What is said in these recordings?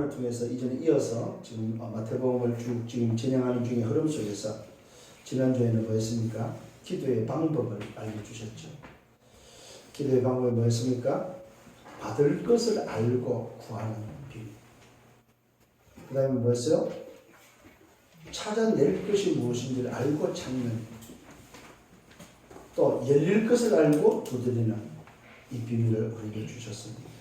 마태복음을 통해서 이전에 이어서 지금 마태복음을 쭉 지금 진행하는 중에 흐름 속에서 지난주에는 뭐였습니까? 기도의 방법을 알려주셨죠. 기도의 방법이 뭐였습니까? 받을 것을 알고 구하는 비밀. 그 다음에 뭐였어요? 찾아낼 것이 무엇인지를 알고 찾는, 또 열릴 것을 알고 두드리는 이 비밀을 우리에게 주셨습니다.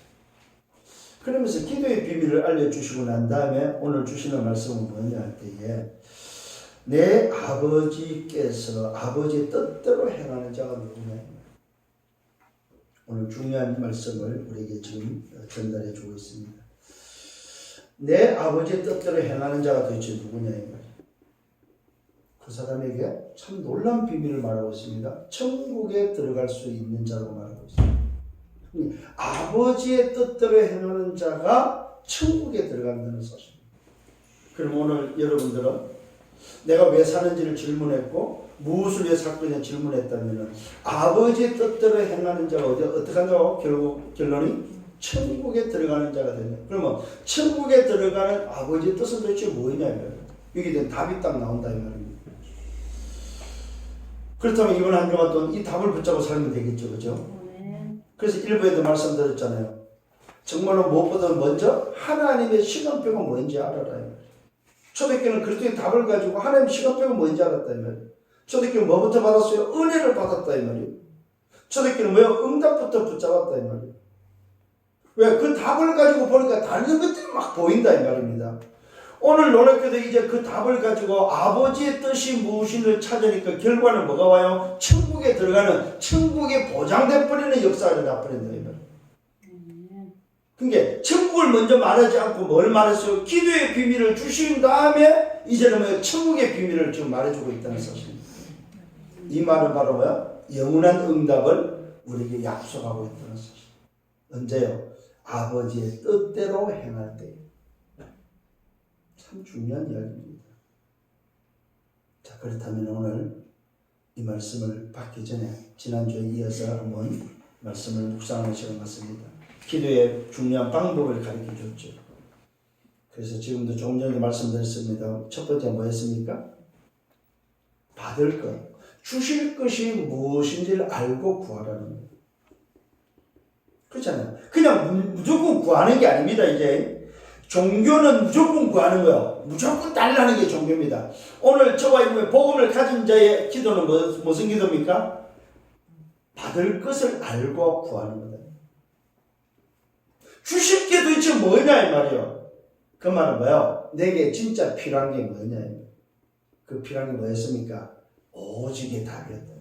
그러면서 기도의 비밀을 알려주시고 난 다음에 오늘 주시는 말씀은 뭐냐 할 때에 내 아버지께서 아버지의 뜻대로 행하는 자가 누구냐. 오늘 중요한 말씀을 우리에게 지금 전달해 주고 있습니다. 내 아버지의 뜻대로 행하는 자가 도대체 누구냐 이 말이에요. 그 사람에게 참 놀라운 비밀을 말하고 있습니다. 천국에 들어갈 수 있는 자라고 말하고 있습니다. 아버지의 뜻대로 행하는 자가 천국에 들어간다는 사실입니다. 그럼 오늘 여러분들은 내가 왜 사는지를 질문했고 무엇을 위해 살거냐 질문했다면 아버지의 뜻대로 행하는 자가 어떻게 한다고? 결국 결론이 천국에 들어가는 자가 된다. 그러면 천국에 들어가는 아버지의 뜻은 도대체 뭐냐 이거예요. 여기에 답이 딱 나온다 이 말입니다. 그렇다면 이번 한 주간 동안 이 답을 붙잡고 살면 되겠죠, 그죠? 그래서 일부에도 말씀드렸잖아요. 정말로 무엇보다 먼저 하나님의 시간표가 뭔지 알아라. 초대교회는 그리스도의 답을 가지고 하나님의 시간표가 뭔지 알았다 이 말이에요. 초대교회는 뭐부터 받았어요? 은혜를 받았다 이 말이에요. 초대교회는 뭐요? 응답부터 붙잡았다 이 말이에요. 왜? 그 답을 가지고 보니까 다른 것들이 막 보인다 이 말입니다. 오늘 놀랍게도 이제 그 답을 가지고 아버지의 뜻이 무엇인지를 찾으니까 결과는 뭐가 와요? 천국에 들어가는, 천국에 보장돼 버리는 역사가 나버린다 이 말이에요. 그러니까 천국을 먼저 말하지 않고 뭘 말했어요? 기도의 비밀을 주신 다음에 이제는 뭐 천국의 비밀을 지금 말해주고 있다는 사실입니다. 이 말은 바로 뭐야? 영원한 응답을 우리에게 약속하고 있다는 사실. 언제요? 아버지의 뜻대로 행할 때. 참 중요한 이야기입니다. 자, 그렇다면 오늘 이 말씀을 받기 전에 지난주에 이어서 한번 말씀을 묵상하는 시간 같습니다. 기도의 중요한 방법을 가르쳐 줬죠. 그래서 지금도 조금 전에 말씀드렸습니다. 첫 번째 뭐였습니까? 받을 것, 주실 것이 무엇인지를 알고 구하라는 거예요. 그렇잖아요. 그냥 무조건 구하는 게 아닙니다. 이제 종교는 무조건 구하는 거예요. 무조건 달라는 게 종교입니다. 오늘 저와 이분의 복음을 가진 자의 기도는 무슨 기도입니까? 받을 것을 알고 구하는 거다. 주실 게 도대체 뭐냐 이 말이에요. 그 말은 뭐예요? 내게 진짜 필요한 게 뭐냐. 그 필요한 게 뭐였습니까? 오직의 답이었다.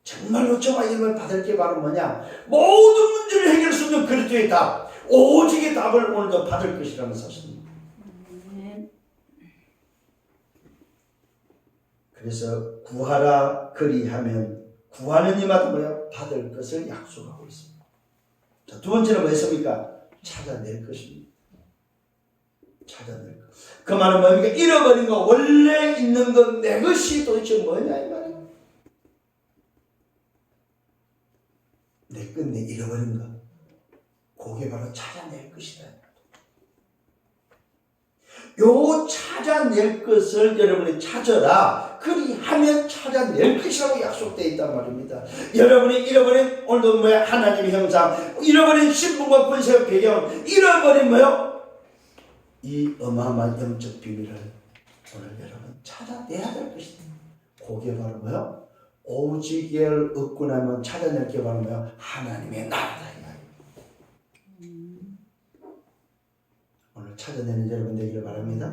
정말로 저와 이름을 받을 게 바로 뭐냐? 모든 문제를 해결할 수 있는 그리스도의 답. 오직의 답을 오늘도 받을 것이라는 사실입니다. 그래서 구하라 그리하면 구하는 이마다 뭐야? 받을 것을 약속하고 있습니다. 자, 두 번째는 뭐였습니까? 찾아낼 것입니다. 찾아낼 것. 그 말은 뭡니까? 잃어버린 거, 원래 있는 건 내 것이 도대체 뭐냐 이 말이에요. 내 것, 내 잃어버린 거. 그게 바로 찾아낼 것이다. 요 찾아낼 것을 여러분이 찾아라. 그리하면 찾아낼 것이라고 약속되어 있단 말입니다. 여러분이 잃어버린 오늘도 뭐야? 하나님의 형상, 잃어버린 신분과 권세와 배경, 잃어버린 뭐요? 이 어마어마한 영적 비밀을 오늘 여러분 찾아내야 될 것이다. 그게 바로 뭐요? 오직을 얻고 나면 찾아낼 게 바로 뭐요? 하나님의 나라다. 오늘 찾아내는 여러분 되기를 바랍니다.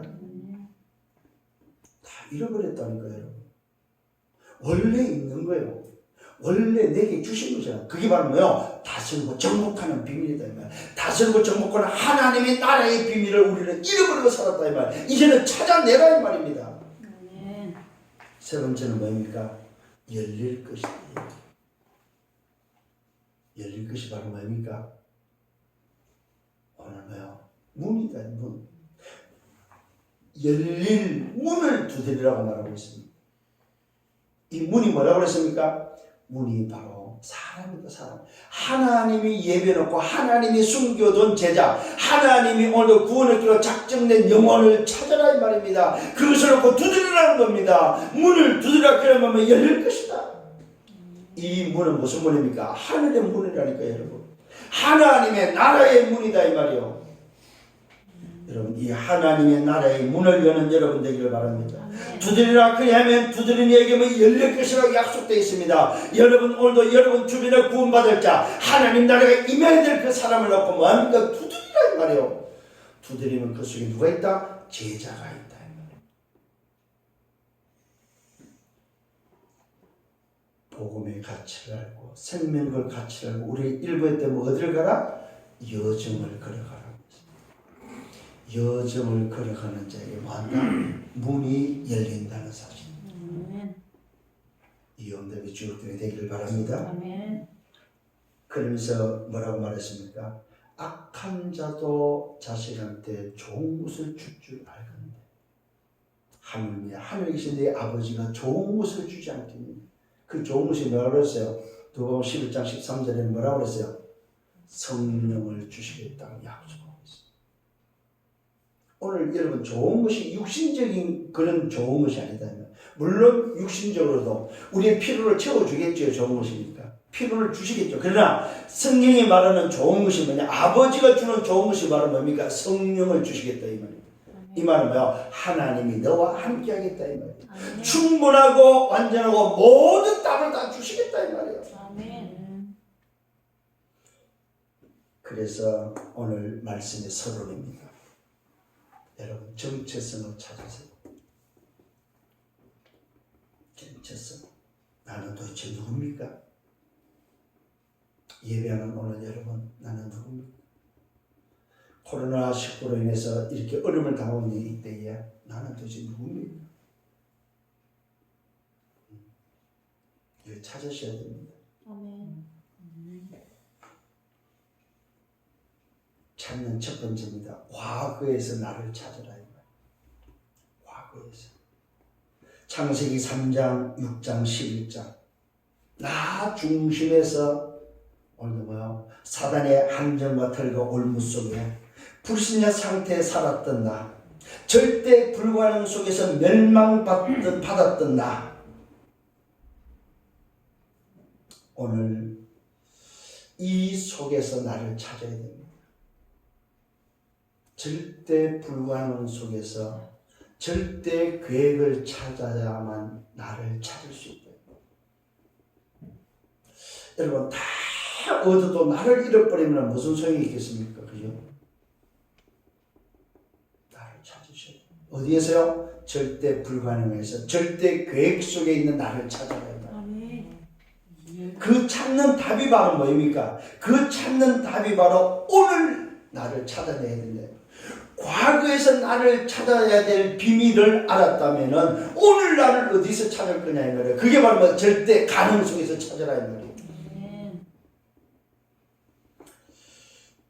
다 잃어버렸다니까요, 여러분. 원래 있는 거예요. 원래 내게 주신 거잖아. 그게 바로 뭐예요? 다스리고 정복하는 비밀이다 이 말. 다스리고 정복하는 하나님의 나라의 비밀을 우리는 잃어버리고 살았다 이 말. 이제는 찾아내라 이 말입니다. 세 번째는 뭐입니까? 열릴 것이다. 열릴 것이 바로 뭐입니까? 오늘 뭐요? 문이다, 문. 열릴 문을 두드리라고 말하고 있습니다. 이 문이 뭐라고 그랬습니까? 문이 바로 사람이다. 사람. 하나님이 예배놓고 하나님이 숨겨둔 제자, 하나님이 오늘 구원을 끼로 작정된 영혼을 찾아라 이 말입니다. 그것을 놓고 두드리라는 겁니다. 문을 두드리라 그러면 열릴 것이다. 이 문은 무슨 문입니까? 하늘의 문이라니까 여러분. 하나님의 나라의 문이다 이 말이요. 여러분 이 하나님의 나라의 문을 여는 여러분 되기를 바랍니다. 두드리라 그리하면 두드리는 이에게만 열릴 것이라고 약속되어 있습니다. 여러분 오늘도 여러분 주변에 구원받을 자 하나님 나라가 임해야 될 그 사람을 놓고 뭐합니까? 두드리라 이 말이요. 두드리면 그 속에 누가 있다? 제자가 있다 이 말이요. 복음의 가치를 알고 생명의 가치를 알고 우리 일부에 때문에 어디를 가라? 여정을 걸어가라. 여정을 걸어가는 자에게 뭐한다? 문이 열린다는 사실. 이 응답이 주역되게 되기를 바랍니다. 아멘. 그러면서 뭐라고 말했습니까? 악한 자도 자식한테 좋은 것을 줄 알건대. 하늘에 계신 내 아버지가 좋은 것을 주지 않겠니? 그 좋은 것이 뭐라고 그랬어요? 누가복음 11장 13절에는 뭐라고 그랬어요? 성령을 주시겠다고 약속하고 있어요. 오늘 여러분 좋은 것이 육신적인 그런 좋은 것이 아니다. 물론 육신적으로도 우리의 필요를 채워주겠죠. 좋은 것이니까. 필요를 주시겠죠. 그러나 성경이 말하는 좋은 것이 뭐냐? 아버지가 주는 좋은 것이 바로 뭡니까? 성령을 주시겠다 이 말입니다. 이 말은 뭐야? 하나님이 너와 함께 하겠다 이 말이에요. 충분하고 완전하고 모든 답을 다 주시겠다 이 말이에요. 아멘. 그래서 오늘 말씀의 서론입니다. 여러분 정체성을 찾으세요. 정체성. 나는 도대체 누굽니까? 예배하는 오늘 여러분 나는 누굽니까? 코로나19로 인해서 이렇게 어려움을 당하는 이때에 나는 도대체 누굽니까? 이걸 찾으셔야 됩니다. 아멘. 찾는 첫 번째입니다. 과거에서 나를 찾으라. 과거에서. 창세기 3장, 6장, 11장. 나 중심에서 오늘도 뭐요? 사단의 함정과 털과 올무 속에 불신자 상태에 살았던 나, 절대 불가능 속에서 받았던 나, 오늘 이 속에서 나를 찾아야 됩니다. 절대 불가능 속에서 절대 계획을 찾아야만 나를 찾을 수 있다. 여러분 다 얻어도 나를 잃어버리면 무슨 소용이 있겠습니까? 그죠? 나를 찾으셔야 돼요. 어디에서요? 절대 불가능해서 절대 계획 속에 있는 나를 찾아야 그 찾는 답이 바로 뭐입니까? 그 찾는 답이 바로 오늘 나를 찾아내야 된다. 과거에서 나를 찾아야 될 비밀을 알았다면은 오늘 나를 어디서 찾을 거냐 이 말이에요. 그게 바로 뭐 절대 가능 속에서 찾아라 이 말이에요.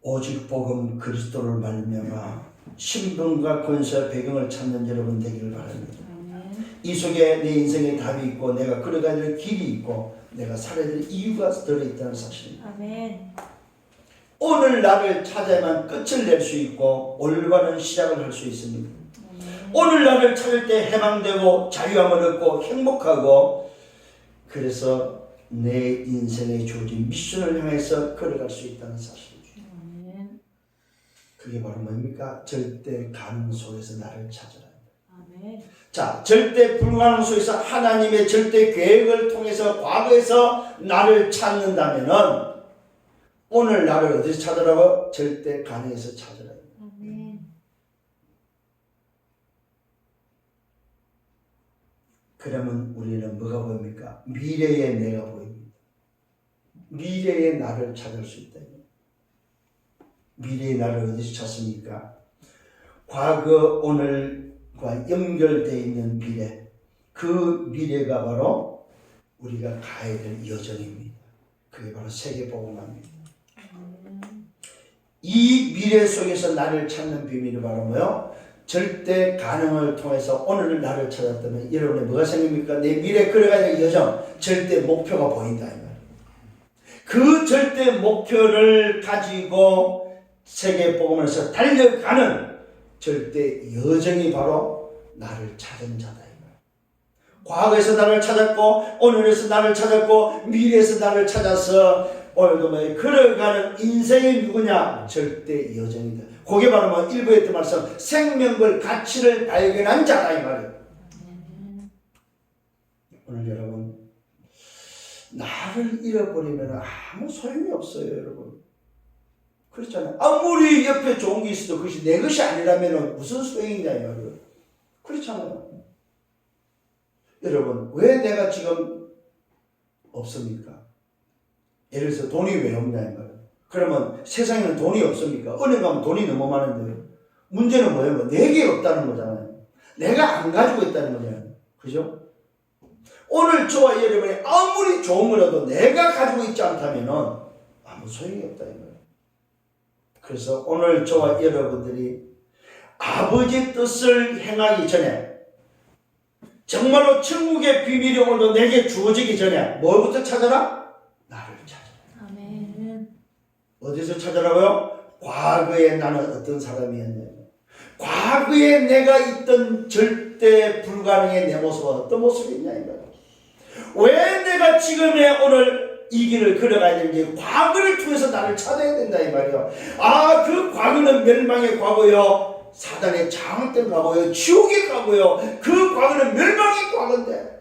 오직 복음 그리스도를 말미암아 신분과 권세와 배경을 찾는 여러분 되기를 바랍니다. 이 속에 내 인생의 답이 있고 내가 걸어가야 될 길이 있고 내가 살아야 될 이유가 들어있다는 사실입니다. 아멘. 오늘 나를 찾아야만 끝을 낼 수 있고 올바른 시작을 할 수 있습니다. 오늘 나를 찾을 때 해방되고 자유함을 얻고 행복하고 그래서 내 인생의 주어진 미션을 향해서 걸어갈 수 있다는 사실이죠. 그게 바로 뭡니까? 절대 가능 속에서 나를 찾아라. 아멘. 자, 절대 불가능 속에서 하나님의 절대 계획을 통해서 과거에서 나를 찾는다면은 오늘 나를 어디서 찾으라고? 절대 가능해서 찾으라. 아멘. 그러면 우리는 뭐가 보입니까? 미래의 내가 보입니다. 미래의 나를 찾을 수 있다. 미래의 나를 어디서 찾습니까? 과거, 오늘과 연결되어 있는 미래. 그 미래가 바로 우리가 가야 될 여정입니다. 그게 바로 세계복음화입니다. 이 미래 속에서 나를 찾는 비밀이 바로 뭐요? 절대 가능을 통해서 오늘 나를 찾았다면 여러분의 뭐가 생깁니까? 내 미래 걸어가는 여정, 절대 목표가 보인다 이 말이에요. 그 절대 목표를 가지고 세계복음에서 달려가는 절대 여정이 바로 나를 찾은 자다 이 말이에요. 과거에서 나를 찾았고 오늘에서 나를 찾았고 미래에서 나를 찾아서 오늘도 뭐 걸어가는 인생이 누구냐? 절대 여정이다. 그게 바로 뭐 일부에 했던 말씀 생명별 가치를 발견한 자다 이 말이에요. 오늘 여러분 나를 잃어버리면 아무 소용이 없어요 여러분. 그렇잖아요. 아무리 옆에 좋은 게 있어도 그것이 내 것이 아니라면 무슨 소용이냐 이 말이에요. 그렇잖아요. 여러분 왜 내가 지금 없습니까? 예를 들어서 돈이 왜 없냐 이 말이에요. 그러면 세상에는 돈이 없습니까? 은행 가면 돈이 너무 많은데요. 문제는 뭐예요? 내게 없다는 거잖아요. 내가 안 가지고 있다는 거잖아요. 그죠? 오늘 저와 여러분이 아무리 좋은 거라도 내가 가지고 있지 않다면 아무 소용이 없다 이 말이에요. 그래서 오늘 저와 여러분들이 아버지의 뜻을 행하기 전에 정말로 천국의 비밀이 오늘도 내게 주어지기 전에 뭘부터 찾아라? 나를 찾아라. 아멘. 어디서 찾아라고요? 과거에 나는 어떤 사람이었냐. 과거에 내가 있던 절대 불가능의 내 모습은 어떤 모습이냐. 왜 내가 지금의 오늘 이 길을 걸어가야 되는지 과거를 통해서 나를 찾아야 된다 이 말이요. 아, 그 과거는 멸망의 과거요. 사단의 장악된 과거요. 지옥의 과거요. 그 과거는 멸망의 과거인데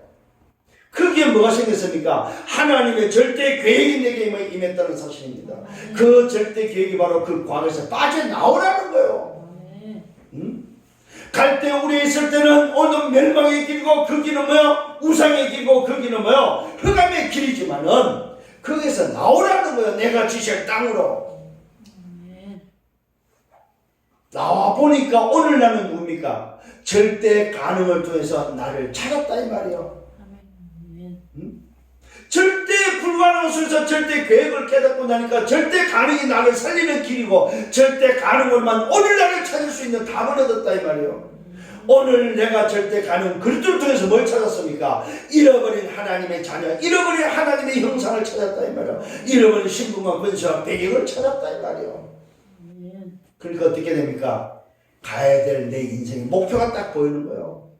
거기에 뭐가 생겼습니까? 하나님의 절대 계획이 내게 임했다는 사실입니다. 그 절대 계획이 바로 그 과거에서 빠져나오라는 거예요. 갈 때 우리 있을 때는 오늘 멸망의 길이고 그 길은 뭐요? 우상의 길이고 그 길은 뭐요? 흑암의 길이지만은 거기서 나오라는 거예요. 내가 지실 땅으로. 나와 보니까 오늘 나는 누굽니까? 절대 가능을 통해서 나를 찾았다 이 말이에요. 절대 불가능을 통해서 절대 계획을 깨닫고 나니까 절대 가능이 나를 살리는 길이고 절대 가능을만 오늘 나를 찾을 수 있는 답을 얻었다 이 말이에요. 오늘 내가 절대 가능 그리스도를 통해서 뭘 찾았습니까? 잃어버린 하나님의 자녀, 잃어버린 하나님의 형상을 찾았다 이 말이에요. 잃어버린 신분과 권세와 배경을 찾았다 이 말이에요. 그러니까 어떻게 됩니까? 가야 될 내 인생의 목표가 딱 보이는 거예요.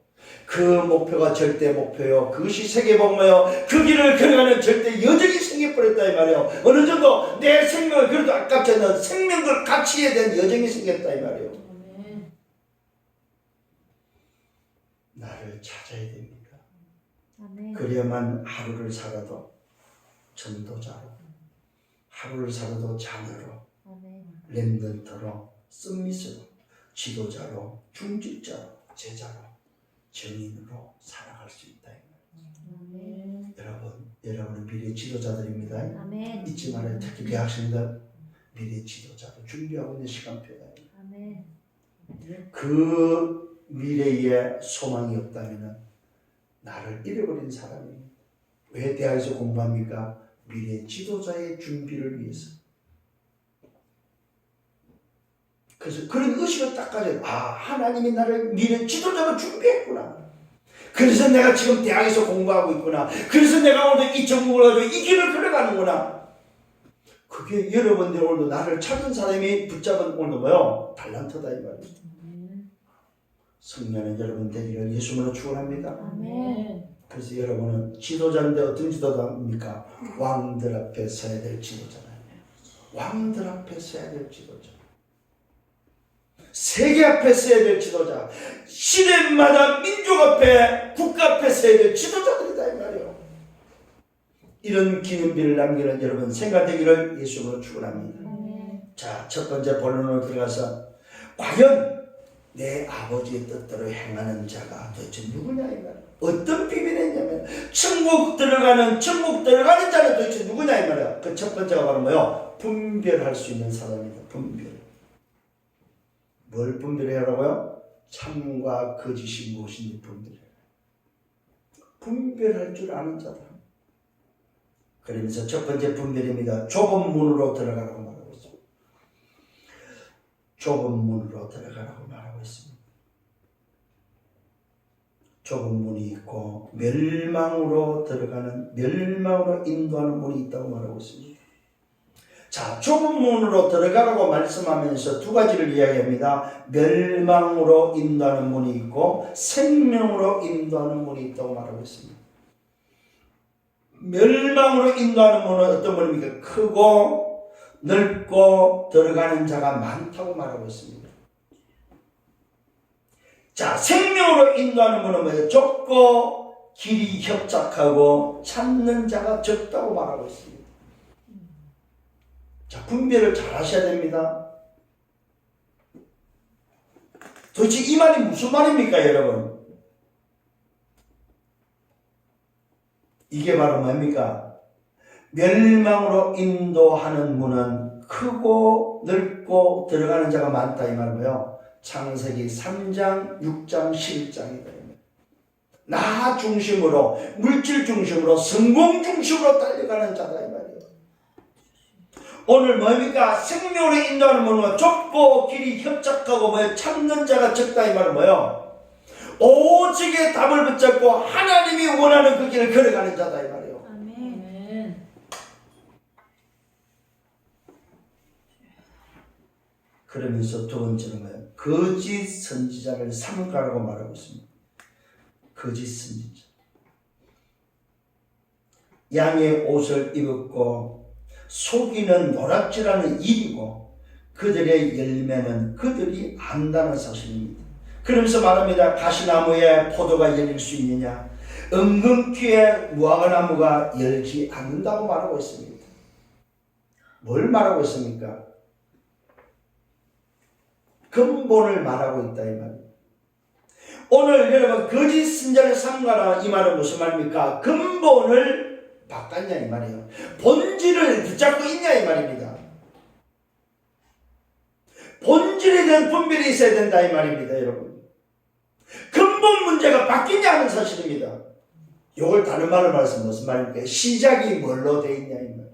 그 목표가 절대 목표요. 그것이 세계복음이요. 그 길을 걸어가는 절대 여정이 생겨버렸다 이 말이에요. 어느 정도 내 생명을 그래도 아깝지 않는 생명을 가치에 대한 여정이 생겼다 이 말이에요. 나를 찾아야 됩니다. 그래야만 하루를 살아도 전도자로, 하루를 살아도 자녀로, 렘넌트로, 썸밋으로, 지도자로, 중직자로, 제자로, 정인으로 살아갈 수 있다. 여러분은 미래 지도자들입니다. 아멘. 잊지 말아요. 특히 대학생들 미래 지도자로 준비하고 있는 시간표다. 그 미래에 소망이 없다면 나를 잃어버린 사람이 왜 대학에서 공부합니까? 미래 지도자의 준비를 위해서. 그래서 그런 의식을 딱 가져요. 아, 하나님이 나를 미래 지도자로 준비했구나. 그래서 내가 지금 대학에서 공부하고 있구나. 그래서 내가 오늘 이 전공을 가지고 이 길을 걸어가는구나. 그게 여러분들 오늘도 나를 찾은 사람이 붙잡은 오늘도 뭐요? 달란트다 이 말이에요. 성령은 여러분 되기를 예수님으로 축원합니다. 아멘. 그래서 여러분은 지도자인데 어떤 지도자입니까? 왕들 앞에 서야 될 지도자잖아요. 왕들 앞에 서야 될 지도자. 세계 앞에 서야 될 지도자. 시대마다 민족 앞에, 국가 앞에 서야 될 지도자들이다 이 말이에요. 이런 기념비를 남기는 여러분 생각되기를 예수님으로 축원합니다. 자, 첫 번째 본론으로 들어가서 과연 내 아버지의 뜻대로 행하는 자가 도대체 누구냐 이 말이야. 어떤 비밀이냐면 천국 들어가는 자는 도대체 누구냐 이 말이야. 그 첫 번째가 바로 뭐요? 분별할 수 있는 사람이다. 분별. 뭘 분별하라고요? 참과 거짓이 무엇인지 분별해. 분별할 줄 아는 자다. 그러면서 첫 번째 분별입니다. 좁은 문으로 들어가라고 말하고 있습니다. 좁은 문으로 들어가라고 말하고 있습니다. 좁은 문이 있고 멸망으로 인도하는 문이 있다고 말하고 있습니다. 자, 좁은 문으로 들어가라고 말씀하면서 두 가지를 이야기합니다. 멸망으로 인도하는 문이 있고 생명으로 인도하는 문이 있다고 말하고 있습니다. 멸망으로 인도하는 문은 어떤 문입니까? 크고 넓고 들어가는 자가 많다고 말하고 있습니다. 자, 생명으로 인도하는 문은 뭐예요? 좁고 길이 협착하고 찾는 자가 적다고 말하고 있습니다. 자, 분별을 잘 하셔야 됩니다. 도대체 이 말이 무슨 말입니까, 여러분? 이게 바로 뭡니까? 멸망으로 인도하는 문은 크고 넓고 들어가는 자가 많다, 이 말은 뭐예요? 창세기 3장, 6장, 11장이다. 나 중심으로, 물질 중심으로, 성공 중심으로 달려가는 자다, 이 말이에요. 오늘 뭡니까? 생명으로 인도하는 문은 좁고 길이 협착하고 찾는 자가 적다, 이 말은 뭐예요? 오직의 답을 붙잡고 하나님이 원하는 그 길을 걸어가는 자다, 이 말이에요. 아멘. 그러면서 두 번째는 뭐예요? 거짓 선지자를 삼가라고 말하고 있습니다. 거짓 선지자. 양의 옷을 입었고 속이는 노략질하는 일이고 그들의 열매는 그들이 안다는 사실입니다. 그러면서 말합니다. 가시나무에 포도가 열릴 수 있느냐? 은근키에 무화과나무가 열지 않는다고 말하고 있습니다. 뭘 말하고 있습니까? 근본을 말하고 있다, 이 말이에요. 오늘 여러분 거짓 선지자를 삼가라, 이 말은 무슨 말입니까? 근본을 바꿨냐, 이 말이에요. 본질을 붙잡고 있냐, 이 말입니다. 본질에 대한 분별이 있어야 된다, 이 말입니다, 여러분. 근본 문제가 바뀌냐 하는 사실입니다. 이걸 다른 말로 말해서 무슨 말입니까? 시작이 뭘로 돼 있냐, 이 말이에요.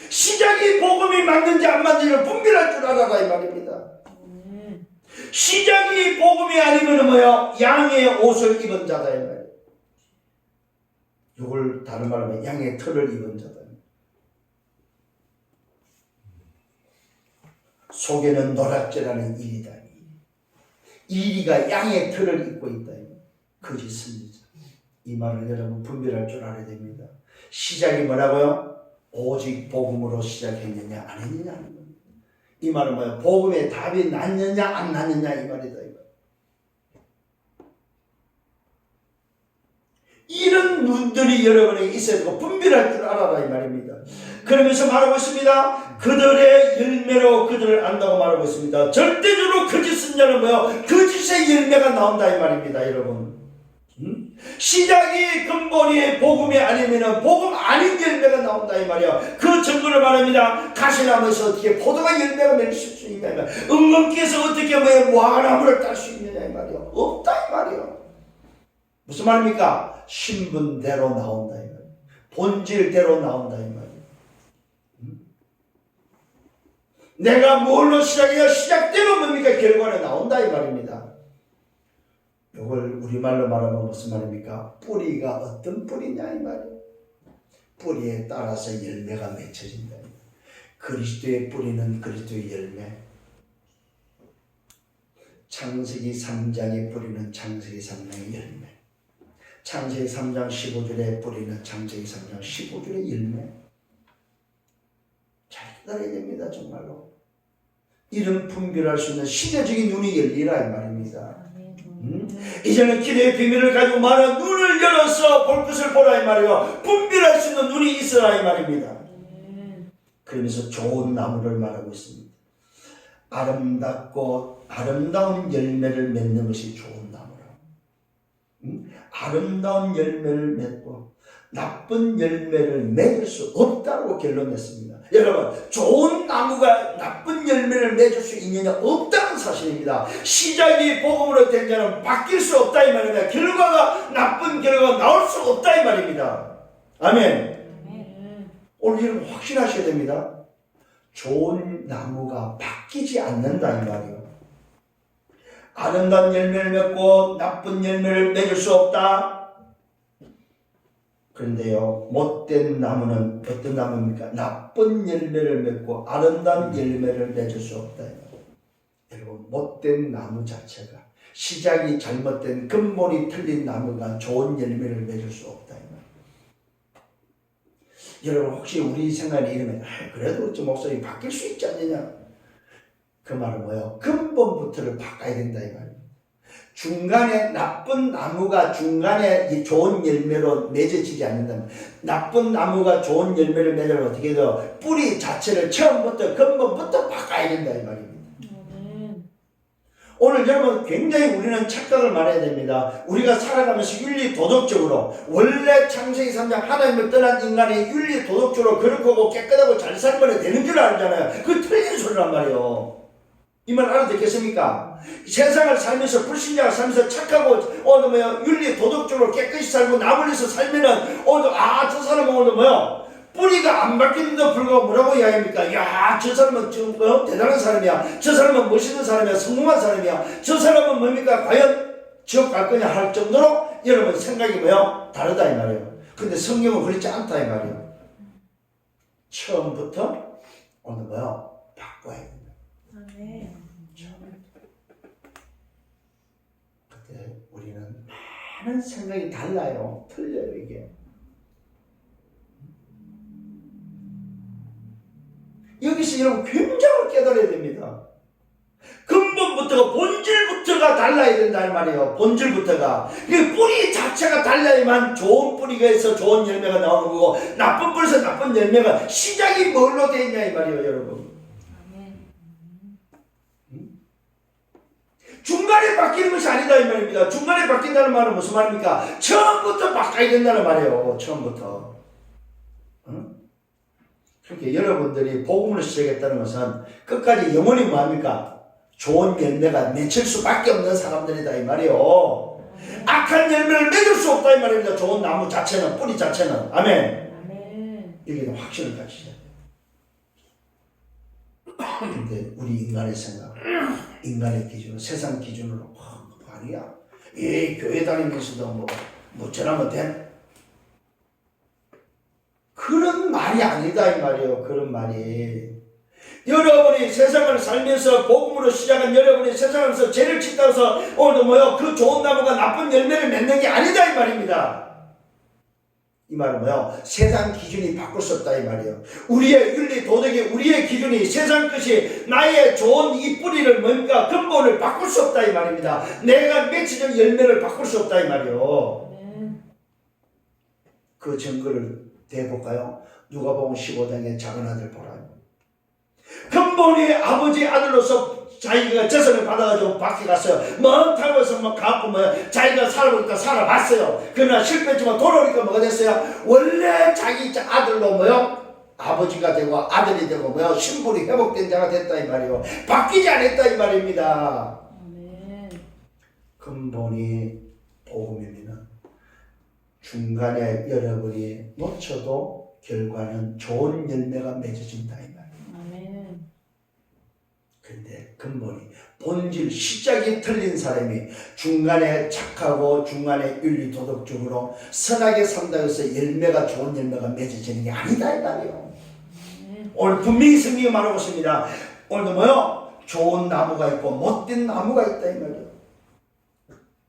시작이 복음이 맞는지 안 맞는지를 분별할 줄 알아라, 이 말입니다. 시작이 복음이 아니면 뭐예요? 양의 옷을 입은 자다, 이 말이에요. 이걸 다른 말로 하면 양의 털을 입은 자다. 속에는 노략질하는 일이다. 이리가 양의 털을 입고 있다. 거짓 선지자. 이 말을 여러분 분별할 줄 알아야 됩니다. 시작이 뭐라고요? 오직 복음으로 시작했느냐 안 했느냐 하는 겁니다. 이 말은 뭐예요? 복음의 답이 났느냐 안 났느냐 이 말이다. 이런 눈들이 여러분에게 있어야 되고 분별할 줄 알아라, 이 말입니다. 그러면서 말하고 있습니다. 그들의 열매로 그들을 안다고 말하고 있습니다. 절대적으로 거짓 선지자는 뭐예요? 거짓의 열매가 나온다, 이 말입니다, 여러분. 시작이 근본이 복음이 아니면 복음 아닌 열매가 나온다, 이 말이야. 그 증거를 말합니다. 가시나무에서 어떻게 포도가 열매가 맺을 수 있냐, 이 말이야. 은근키에서 어떻게 무화과나무를 딸 수 있느냐, 이 말이야. 없다, 이 말이야. 무슨 말입니까? 신분대로 나온다, 이 말이야. 본질대로 나온다, 이 말이야. 내가 뭘로 시작해야 시작대로 뭡니까? 결과는 나온다, 이 말입니다. 이걸 우리말로 말하면 무슨 말입니까? 뿌리가 어떤 뿌리냐, 이 말이에요. 뿌리에 따라서 열매가 맺혀진다. 그리스도의 뿌리는 그리스도의 열매. 창세기 3장의 뿌리는 창세기 3장의 열매. 창세기 3장 15절의 뿌리는 창세기 3장 15절의 열매. 잘 기다려야 됩니다, 정말로. 이런 분별할 수 있는 시대적인 눈이 열리라, 이 말입니다. 이제는 기도의 비밀을 가지고 말하는 눈을 열어서 볼 것을 보라, 이 말이에요. 분별할 수 있는 눈이 있어라, 이 말입니다. 그러면서 좋은 나무를 말하고 있습니다. 아름답고 아름다운 열매를 맺는 것이 좋은 나무라. 아름다운 열매를 맺고 나쁜 열매를 맺을 수 없다고 결론 냈습니다. 여러분, 좋은 나무가 나쁜 열매를 맺을 수 있느냐? 없다는 사실입니다. 시작이 복음으로 된 자는 바뀔 수 없다, 이 말입니다. 결과가 나쁜 결과가 나올 수 없다, 이 말입니다. 아멘. 오늘 여러분 확신하셔야 됩니다. 좋은 나무가 바뀌지 않는다, 이 말이에요. 아름다운 열매를 맺고 나쁜 열매를 맺을 수 없다. 그런데요, 못된 나무는 어떤 나무입니까? 나쁜 열매를 맺고 아름다운 열매를 맺을 수 없다. 여러분, 못된 나무 자체가, 시작이 잘못된 근본이 틀린 나무가 좋은 열매를 맺을 수 없다. 여러분, 혹시 우리 생각에 이러면 그래도 좀 목소리 바뀔 수 있지 않느냐? 그 말은 뭐예요? 근본부터를 바꿔야 된다 이 말이에요. 중간에 나쁜 나무가 중간에 이 좋은 열매로 맺어지지 않는다면, 나쁜 나무가 좋은 열매를 맺으면 어떻게 돼요? 뿌리 자체를 처음부터 근본부터 바꿔야 된다 이 말입니다. 오늘 여러분, 굉장히 우리는 착각을 말해야 됩니다. 우리가 살아가면서 윤리 도덕적으로, 원래 창세기 3장 하나님을 떠난 인간이 윤리 도덕적으로 거룩하고 깨끗하고 잘 살면 되는 줄 알잖아요. 그게 틀린 소리란 말이에요. 이 말 알아듣겠습니까? 세상을 살면서, 불신자가 살면서 착하고 윤리 도덕적으로 깨끗이 살고 나물려서 살면은 저 사람은 뿌리가 안 바뀌는데도 불구하고 뭐라고 이야기합니까? 야, 저 사람은 좀 대단한 사람이야. 저 사람은 멋있는 사람이야. 성공한 사람이야. 저 사람은 뭡니까? 과연 지옥 갈 거냐 할 정도로 여러분 생각이 다르다 이 말이에요. 근데 성경은 그렇지 않다 이 말이에요. 처음부터 바꿔야 된다. 그때 우리는 많은 생각이 달라요. 틀려요 이게. 여기서 여러분 굉장히 깨달아야 됩니다. 근본부터가, 본질부터가 달라야 된다 이 말이에요. 본질부터가. 뿌리 자체가 달라야만 좋은 뿌리가 있어 좋은 열매가 나오는 거고, 나쁜 뿌리에서 나쁜 열매가, 시작이 뭘로 되어 있냐 이 말이에요 여러분. 중간에 바뀌는 것이 아니다 이 말입니다. 중간에 바뀐다는 말은 무슨 말입니까? 처음부터 바꿔야 된다는 말이에요. 처음부터. 그렇게 여러분들이 복음을 시작했다는 것은 끝까지 영원히 뭐합니까? 좋은 열매가 맺힐 수밖에 없는 사람들이다 이 말이에요. 악한 열매를 맺을 수 없다 이 말입니다. 좋은 나무 자체는, 뿌리 자체는. 아멘. 여기는 확신을 가지셔야 돼요. 근데 우리 인간의 생각, 인간의 기준으로, 세상 기준으로 아니야. 이 교회 다니면서도 저라면 돼? 그런 말이 아니다 이 말이에요. 그런 말이. 여러분이 세상을 살면서 복음으로 시작한 여러분이 세상에서 죄를 짓다 해서 그 좋은 나무가 나쁜 열매를 맺는 게 아니다 이 말입니다. 이 말은 세상 기준이 바꿀 수 없다 이 말이에요. 우리의 윤리 도덕이, 우리의 기준이, 세상 것이 나의 좋은 이 뿌리를 근본을 바꿀 수 없다 이 말입니다. 내가 맺히는 열매를 바꿀 수 없다 이 말이에요. 그 증거를 대볼까요? 누가복음 15장의 작은 아들 보라요. 근본이 아버지 아들로서 자기가 재산을 받아가지고 밖에 갔어요. 타고 해서 가고 자기가 살아보니까 살아봤어요. 그러나 실패했지만 돌아오니까 뭐가 됐어요? 원래 자기 아들로 아버지가 되고 아들이 되고 신분이 회복된 자가 됐다 이 말이에요. 바뀌지 않았다 이 말입니다. 근본이 복음이면은 중간에 여러분이 놓쳐도 결과는 좋은 열매가 맺어진다 이 말이에요. 근데 근본이, 본질, 시작이 틀린 사람이 중간에 착하고 중간에 윤리 도덕적으로 선하게 산다고 해서 열매가, 좋은 열매가 맺어지는 게 아니다 이 말이에요. 오늘 분명히 성경이 말하고 있습니다. 오늘도 좋은 나무가 있고 못된 나무가 있다 이 말이에요.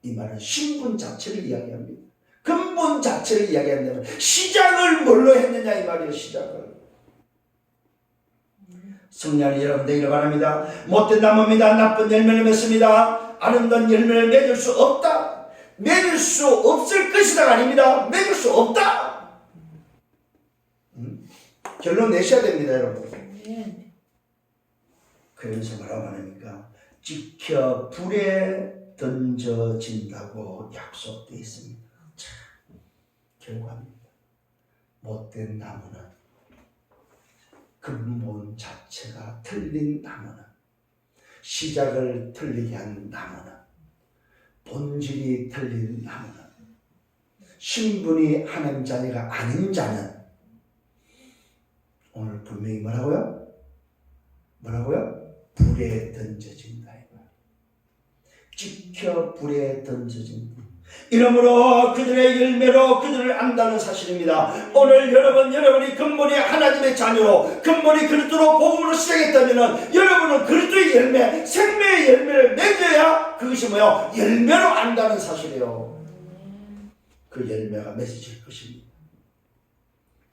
이 말은 신분 자체를 이야기합니다. 근본 자체를 이야기한다면 시작을 뭘로 했느냐 이 말이에요. 시작을. 성령이 여러분 되기를 바랍니다. 못된 나무입니다. 나쁜 열매를 맺습니다. 아름다운 열매를 맺을 수 없다. 맺을 수 없을 것이다가 아닙니다. 맺을 수 없다. 결론 내셔야 됩니다 여러분. 그러면서 뭐라고 하니까 지켜 불에 던져진다고 약속되어 있습니다. 참, 결과입니다. 못된 나무는, 근본 자체가 틀린 나무는, 시작을 틀리게 한 나무는, 본질이 틀린 나무는, 신분이 하나님 자녀가 아닌 자는 오늘 분명히 뭐라고요? 불에 던져진다. 찍혀 불에 던져진 이러므로 그들의 열매로 그들을 안다는 사실입니다. 오늘 여러분이 근본이 하나님의 자녀로 근본이 그리스도로 복음으로 시작했다면 여러분은 그리스도의 열매, 생명의 열매를 맺어야 그것이 뭐요? 열매로 안다는 사실이에요. 그 열매가 맺어질 것입니다.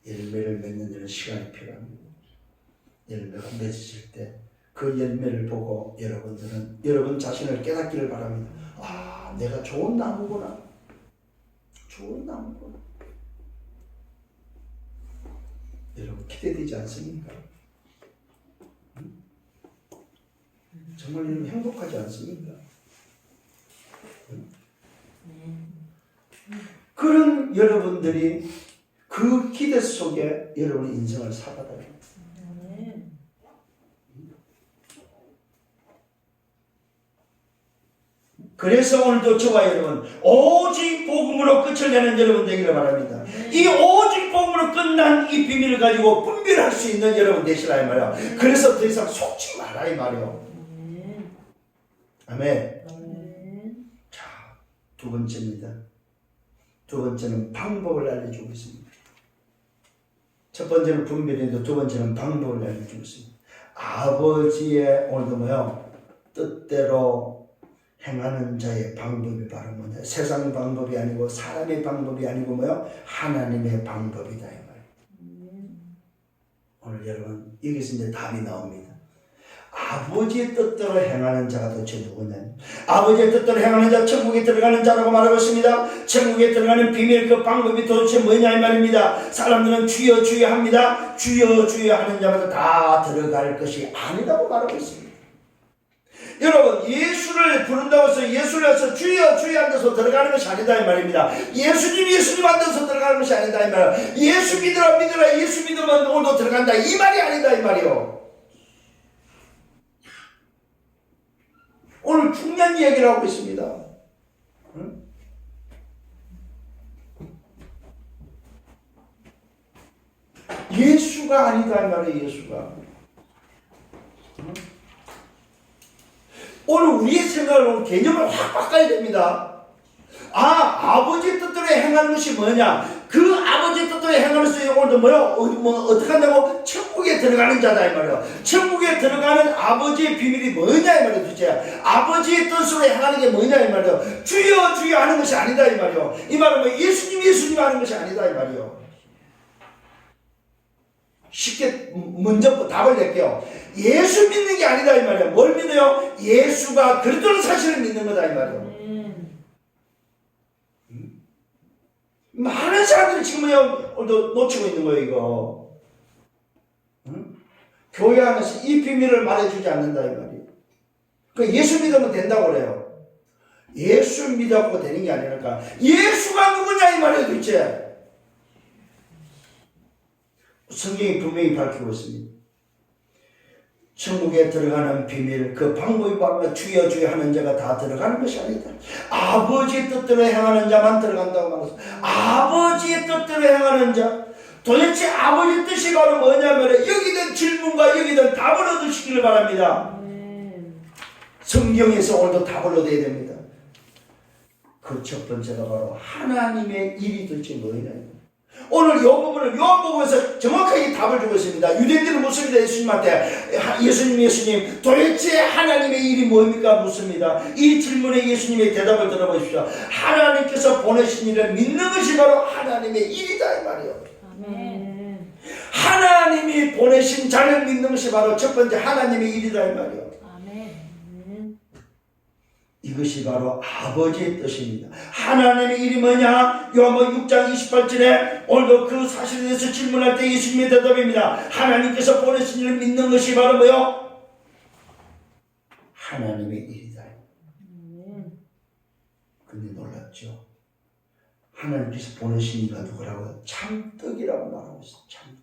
열매를 맺는 데는 시간이 필요합니다. 열매가 맺어질 때 그 열매를 보고 여러분들은 여러분 자신을 깨닫기를 바랍니다. 아, 내가 좋은 나무구나. 좋은 나무구나. 여러분 기대되지 않습니까? 정말 여러분 행복하지 않습니까? 그런 여러분들이 그 기대 속에 여러분의 인생을 살아가요. 그래서 오늘도 저와 여러분 오직 복음으로 끝을 내는 여러분 되기를 바랍니다. 이 오직 복음으로 끝난 이 비밀을 가지고 분별할 수 있는 여러분 되시라 이 말이야. 그래서 더 이상 속지 마라 이 말이요. 아멘. 자, 두 번째입니다. 두 번째는 방법을 알려주고 있습니다. 첫 번째는 분별인데 두 번째는 방법을 알려주고 있습니다. 아버지의 오늘도 뭐요? 뜻대로 행하는 자의 방법이 바로 뭐냐? 세상 방법이 아니고 사람의 방법이 아니고 뭐요? 하나님의 방법이다 이 말이에요. 오늘 여러분 여기서 이제 답이 나옵니다. 아버지의 뜻대로 행하는 자가 도대체 누구냐? 아버지의 뜻대로 행하는 자 천국에 들어가는 자라고 말하고 있습니다. 천국에 들어가는 비밀 그 방법이 도대체 뭐냐 이 말입니다. 사람들은 주여 주여 합니다. 주여 주여 하는 자마다 다 들어갈 것이 아니라고 말하고 있습니다. 여러분 예수를 부른다고 해서 예수를 해서 주여 주여 앉아서 들어가는 것이 아니다 이 말입니다. 예수님 앉아서 들어가는 것이 아니다 이 말이야. 예수 믿으라 예수 믿으면 오늘도 들어간다 이 말이 아니다 이 말이요. 오늘 중요한 이야기를 하고 있습니다. 응? 예수가 아니다 이 말이에요. 예수가. 응? 오늘 우리의 생각을 오늘 개념을 확 바꿔야 됩니다. 아버지의 뜻대로 행하는 것이 뭐냐? 그 아버지의 뜻대로 행하는 것이 오늘도 어떻게 한다고? 천국에 들어가는 자다 이 말이야. 천국에 들어가는 아버지의 비밀이 뭐냐 이 말이야. 도대체 아버지의 뜻으로 행하는 게 뭐냐 이 말이야. 주여 주여 하는 것이 아니다 이 말이야. 이 말은 뭐 예수님 하는 것이 아니다 이 말이야. 쉽게 먼저 답을 낼게요. 예수 믿는 게 아니다 이 말이야. 뭘 믿어요? 예수가 그리스도는 사실을 믿는 거다 이 말이야. 많은 사람들이 지금 오늘도 놓치고 있는 거예요 이거. 응? 교회 안에서 이 비밀을 말해주지 않는다 이 말이에요. 그 예수 믿으면 된다고 그래요. 예수 믿었고 되는 게 아니니까 예수가 누구냐 이 말이에요 도대체. 성경이 분명히 밝히고 있습니다. 천국에 들어가는 비밀 그 방법이 바로 주여 주여 하는 자가 다 들어가는 것이 아니다. 아버지의 뜻대로 행하는 자만 들어간다고 말했습니다. 아버지의 뜻대로 행하는 자. 도대체 아버지의 뜻이 바로 뭐냐면 여기든 질문과 여기든 답을 얻으시기를 바랍니다. 성경에서 오늘도 답을 얻어야 됩니다. 그 첫 번째가 바로 하나님의 일이 도대체 뭐냐. 오늘 이 부분을 요한복음에서 정확하게 답을 주고 있습니다. 유대인들은 묻습니다. 예수님한테 예수님 도대체 하나님의 일이 뭡니까 묻습니다. 이 질문에 예수님의 대답을 들어보십시오. 하나님께서 보내신 일을 믿는 것이 바로 하나님의 일이다 이 말이에요. 아멘. 하나님이 보내신 자를 믿는 것이 바로 첫 번째 하나님의 일이다 이 말이에요. 이것이 바로 아버지의 뜻입니다. 하나님의 일이 뭐냐? 요한복음 6장 28절에 오늘도 그 사실에 대해서 질문할 때 예수님의 대답입니다. 하나님께서 보내신 일을 믿는 것이 바로 뭐요? 하나님의 일이다. 근데 놀랍죠? 하나님께서 보내신 이가 누구라고요? 참떡이라고 말하고 있어요. 참떡.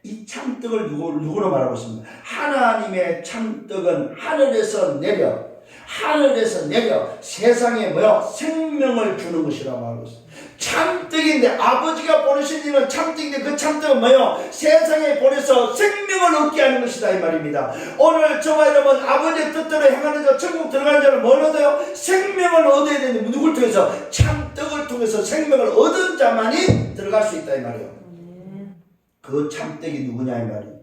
이 참떡을 누구로 말하고 있습니다? 하나님의 참떡은 하늘에서 내려 세상에 생명을 주는 것이라고 말하고 있습니다. 참떡인데 아버지가 보내신 이는 참떡인데 그 참떡은 뭐예요? 세상에 보내서 생명을 얻게 하는 것이다 이 말입니다. 오늘 저와 여러분 아버지의 뜻대로 행하는 자 천국 들어가는 자는 뭘 얻어요? 생명을 얻어야 되는데 누굴 통해서? 참떡을 통해서 생명을 얻은 자만이 들어갈 수 있다 이 말이에요. 그 참떡이 누구냐 이 말이에요.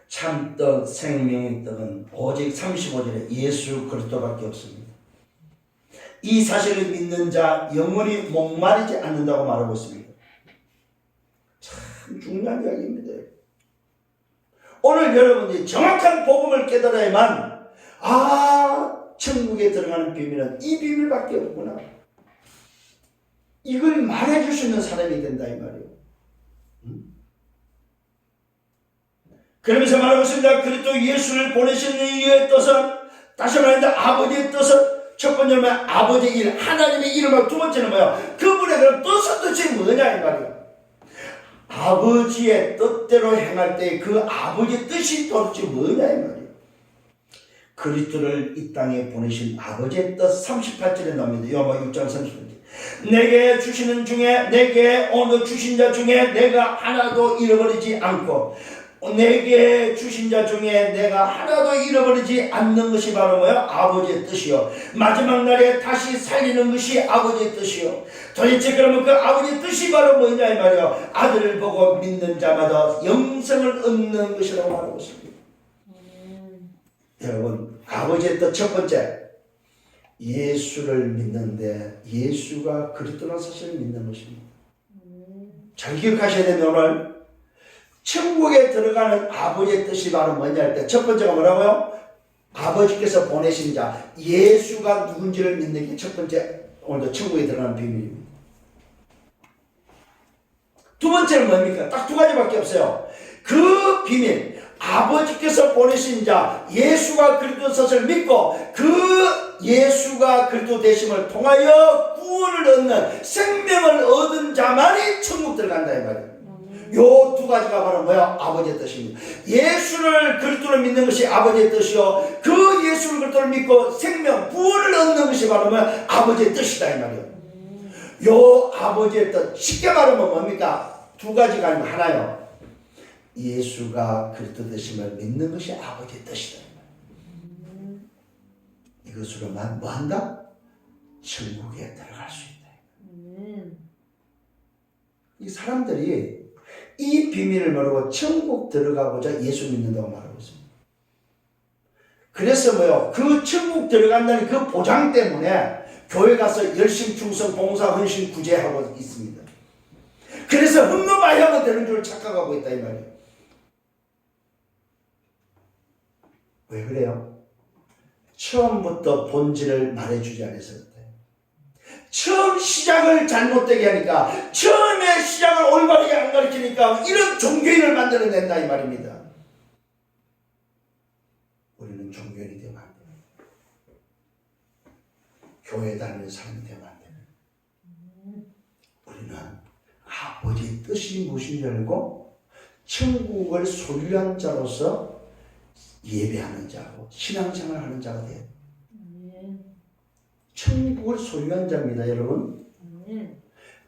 참떡 생명의 떡은 오직 35절에 예수 그리스도밖에 없습니다. 이 사실을 믿는 자 영원히 목마르지 않는다고 말하고 있습니다. 참 중요한 이야기입니다. 오늘 여러분이 정확한 복음을 깨달아야만 천국에 들어가는 비밀은 이 비밀밖에 없구나. 이걸 말해줄 수 있는 사람이 된다 이 말이에요. 그러면서 말하고 있습니다. 그리스도 예수를 보내신 이유의 뜻은 다시 말하는데 아버지의 뜻은 첫 번째는 아버지의 일, 하나님의 일을 두 번째는 뭐야? 그분의 그런 뜻은 도대체 뭐냐 이 말이에요. 아버지의 뜻대로 행할 때 그 아버지의 뜻이 도대체 뭐냐 이 말이에요. 그리스도를 이 땅에 보내신 아버지의 뜻 38절에 나옵니다. 요한복음 6장 38절. 내게 주시는 중에 내게 오늘 주신 자 중에 내가 하나도 잃어버리지 않고 내게 주신 자 중에 내가 하나도 잃어버리지 않는 것이 바로 뭐야? 아버지의 뜻이요. 마지막 날에 다시 살리는 것이 아버지의 뜻이요. 도대체 그러면 그 아버지의 뜻이 바로 뭐냐 이 말이요. 아들을 보고 믿는 자마다 영생을 얻는 것이라고 말하고 있습니다. 여러분 아버지의 뜻 첫 번째 예수를 믿는데 예수가 그리스도라는 사실을 믿는 것입니다. 잘 기억하셔야 됩니다. 오늘 천국에 들어가는 아버지의 뜻이 바로 뭐냐 할 때 첫 번째가 뭐라고요? 아버지께서 보내신 자 예수가 누군지를 믿는 게 첫 번째 오늘도 천국에 들어가는 비밀입니다. 두 번째는 뭡니까? 딱 두 가지밖에 없어요. 그 비밀 아버지께서 보내신 자 예수가 그리스도 사실을 믿고 그 예수가 그리스도 되심을 통하여 구원을 얻는 생명을 얻은 자만이 천국 들어간다 이 말이에요. 요 두 가지가 바로 뭐야? 아버지의 뜻입니다. 예수를 그리스도를 믿는 것이 아버지의 뜻이요. 그 예수를 그리스도를 믿고 생명, 구원을 얻는 것이 바로 뭐야? 아버지의 뜻이다 이 말이에요. 요 아버지의 뜻 쉽게 말하면 뭡니까? 두 가지가 아니고 하나요. 예수가 그리스도 되심을 믿는 것이 아버지의 뜻이다. 이것으로만 뭐한다? 천국에 들어갈 수 있다. 이 사람들이 이 비밀을 모르고 천국 들어가고자 예수 믿는다고 말하고 있습니다. 그래서 뭐요? 그 천국 들어간다는 그 보장 때문에 교회 가서 열심 충성 봉사 헌신 구제하고 있습니다. 그래서 흠노바이 하면 되는 줄 착각하고 있다 이 말이에요. 왜 그래요? 처음부터 본질을 말해주지 않아서 처음 시작을 잘못되게 하니까 처음에 시작을 올바르게 안 가르치니까 이런 종교인을 만들어낸다 이 말입니다. 우리는 종교인이 되면 안 돼요. 교회 다니는 사람이 되면 안 돼요. 우리는 아버지의 뜻이 무엇인지 알고 천국을 소유한 자로서 예배하는 자고 신앙생활하는 자가 돼요. 천국을 소유한 자입니다, 여러분.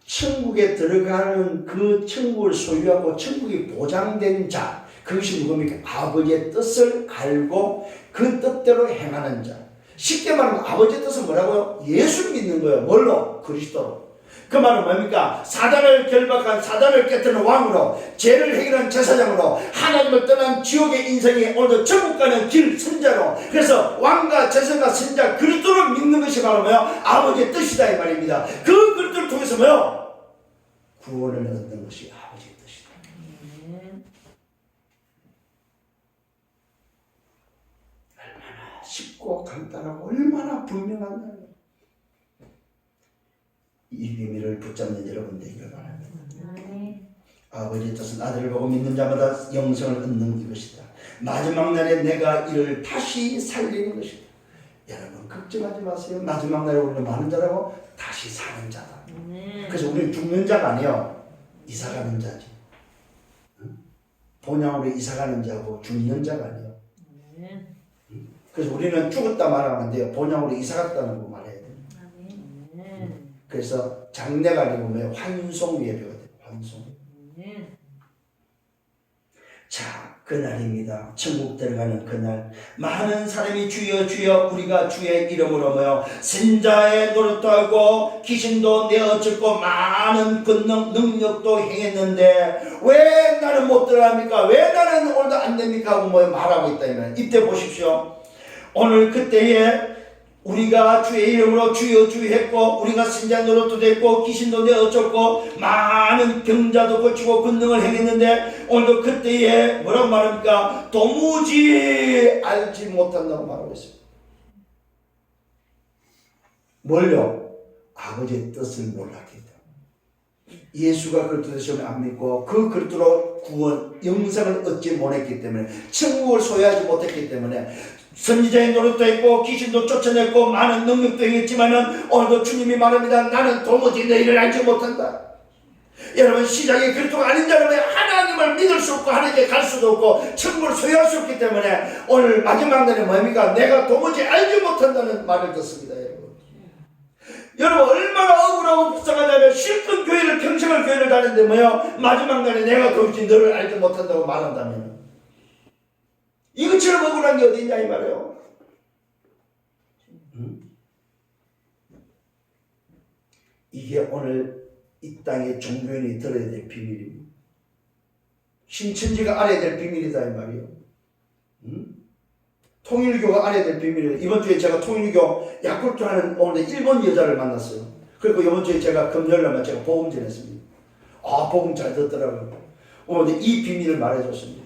천국에 들어가는 그 천국을 소유하고 천국이 보장된 자, 그것이 누굽니까? 아버지의 뜻을 알고 그 뜻대로 행하는 자. 쉽게 말하면 아버지의 뜻은 뭐라고요? 예수 믿는 거예요. 뭘로? 그리스도로. 그 말은 뭡니까? 사단을 결박한 사단을 깨뜨리는 왕으로, 죄를 해결한 제사장으로, 하나님을 떠난 지옥의 인생이 오늘도 천국 가는 길 선자로, 그래서 왕과 제사장과 선자 그리스도를 믿는 것이 바로 뭐요? 아버지의 뜻이다 이 말입니다. 그 그리스도를 통해서 뭐요? 구원을 얻는 것이 아버지의 뜻이다. 얼마나 쉽고 간단하고 얼마나 분명한 말이에요. 이 비밀을 붙잡는 여러분 되기를 바랍니다. 아버지의 뜻은 아들을 보고 믿는 자마다 영생을 얻는 이것이다. 마지막 날에 내가 이를 다시 살리는 것이다. 여러분 걱정하지 마세요. 마지막 날에 우리는 많은 자라고 다시 사는 자다. 그래서 우리는 죽는 자가 아니에요. 이사가는 자지. 본향으로 이사가는 자고 죽는 자가 아니에요. 그래서 우리는 죽었다 말하면 안 돼요. 본향으로 이사갔다는 거 말해야 돼요. 그래서 장례가 아니고 뭐 환송 예배가 돼요. 환송. 아멘. 자, 그날입니다. 천국 들어가는 그날 많은 사람이 주여 주여 우리가 주의 이름으로 모여 신자의 노릇도 하고 귀신도 내어쫓고 많은 권능 능력도 행했는데 왜 나는 못 들어갑니까? 왜 나는 오늘도 안 됩니까? 하고 뭐 말하고 있다. 이때 보십시오. 오늘 그때에 우리가 주의 이름으로 주여 주여 했고 우리가 신자 노릇도 됐고 귀신도 내어쫓고 많은 병자도 고치고 권능을 행했는데 오늘도 그때에 뭐라고 말합니까? 도무지 알지 못한다고 말하고 있습니다. 뭘요? 아버지의 뜻을 몰랐기 때문에. 예수가 그리스도 되심을 안 믿고 그 그리스도로 구원 영생을 얻지 못했기 때문에 천국을 소유하지 못했기 때문에 선지자의 노릇도 했고 귀신도 쫓아냈고 많은 능력도 행했지만은 오늘도 주님이 말합니다. 나는 도무지 너희를 알지 못한다. 여러분 시작이 그리스도가 아닌 자라면 하나님을 믿을 수 없고 하나님께 갈 수도 없고 천국을 소유할 수 없기 때문에 오늘 마지막 날에 뭡니까? 내가 도무지 알지 못한다는 말을 듣습니다. 여러분 얼마나 억울하고 불쌍하냐면 실컷 교회를 평생을 교회를 다녔는데 뭐요? 마지막 날에 내가 도무지 너를 알지 못한다고 말한다면 이것처럼 억울한 게 어디 있냐 이 말이에요. 이게 오늘 이 땅에 종교인이 들어야 될 비밀입니다. 신천지가 알아야 될 비밀이다 이 말이에요. 통일교가 알아야 될 비밀이에요. 이번 주에 제가 통일교 야쿠르트하는 오늘 일본 여자를 만났어요. 그리고 이번 주에 제가 금요일날 제가 복음 전했습니다. 아 복음 잘 듣더라고요. 오늘 이 비밀을 말해줬습니다.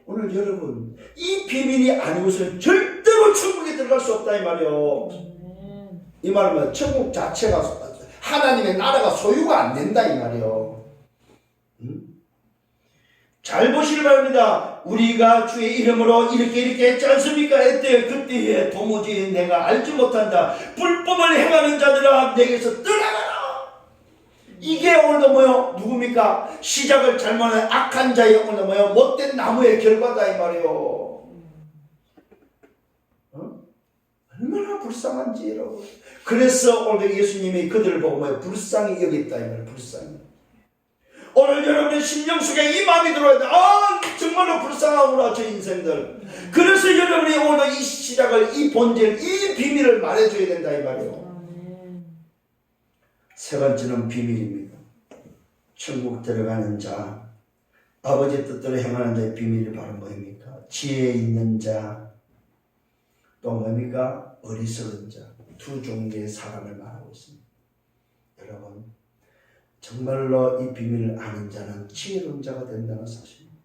오늘 여러분 이 비밀이 아니고서는 절대로 천국에 들어갈 수 없다 이 말이요. 이 말은 천국 자체가 하나님의 나라가 소유가 안 된다 이 말이요. 잘 보시기 바랍니다. 우리가 주의 이름으로 이렇게 했지 않습니까? 그때에 도무지 내가 알지 못한다. 불법을 행하는 자들아 내게서 떠나가라. 이게 오늘도 뭐요? 누굽니까? 시작을 잘못한 악한 자의 오늘도 뭐요? 못된 나무의 결과다 이 말이요. 얼마나 불쌍한지 여러분. 그래서 오늘 예수님이 그들을 보고 뭐요? 불쌍히 여겼다 이 말이에요. 불쌍히. 오늘 여러분의 심령 속에 이 마음이 들어야 돼. 아 정말로 불쌍하구나 저 인생들. 그래서 여러분이 오늘 이 시작을 이 본질 이 비밀을 말해줘야 된다 이 말이에요. 세 번째는 비밀입니다. 천국 들어가는 자, 아버지 뜻대로 행하는 자의 비밀이 바로 뭐입니까? 지혜 있는 자, 또 뭡니까? 어리석은 자. 두 종류의 사람을 말하고 있습니다. 여러분 정말로 이 비밀을 아는 자는 지혜로운 자가 된다는 사실입니다.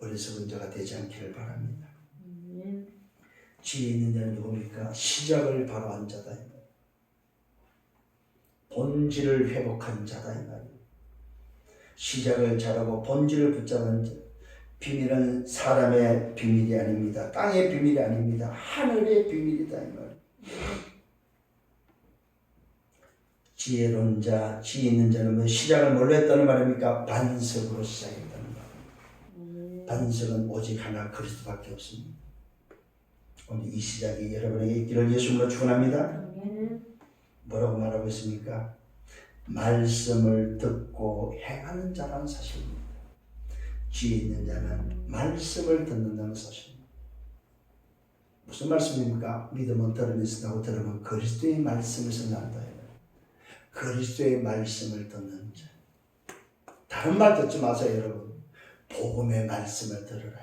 어리석은 자가 되지 않기를 바랍니다. 지혜 있는 자는 누굽니까? 시작을 바로 한 자다. 본질을 회복한 자다 이 말이에요. 시작을 잘하고 본질을 붙잡은 자. 비밀은 사람의 비밀이 아닙니다. 땅의 비밀이 아닙니다. 하늘의 비밀이다 이 말이에요. 지혜로운 자, 지혜 있는 자는 뭐 시작을 뭘로 했다는 말입니까? 반석으로 시작했다는 말. 반석은 오직 하나 그리스도밖에 없습니다. 오늘 이 시작이 여러분에게 있기를 예수님으로 축원합니다. 뭐라고 말하고 있습니까? 말씀을 듣고 행하는 자라는 사실입니다. 지혜 있는 자는 말씀을 듣는다는 사실입니다. 무슨 말씀입니까? 믿음은 들으면서 나고 들으면 그리스도의 말씀에서 난다. 그리스도의 말씀을 듣는 자. 다른 말 듣지 마세요 여러분. 복음의 말씀을 들으라.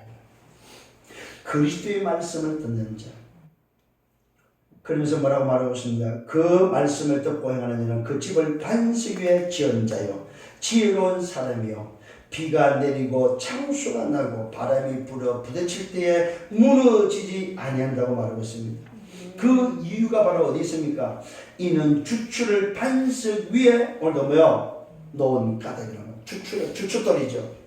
그리스도의 말씀을 듣는 자. 그러면서 뭐라고 말하고 있습니다. 그 말씀을 듣고 행하는 이는 그 집을 반석 위에 지은 자요 지혜로운 사람이요 비가 내리고 창수가 나고 바람이 불어 부딪힐 때에 무너지지 아니한다고 말하고 있습니다. 그 이유가 바로 어디 있습니까? 이는 주추를 반석 위에 오늘도 뭐요? 놓은 까닭이라는 주춧돌이죠.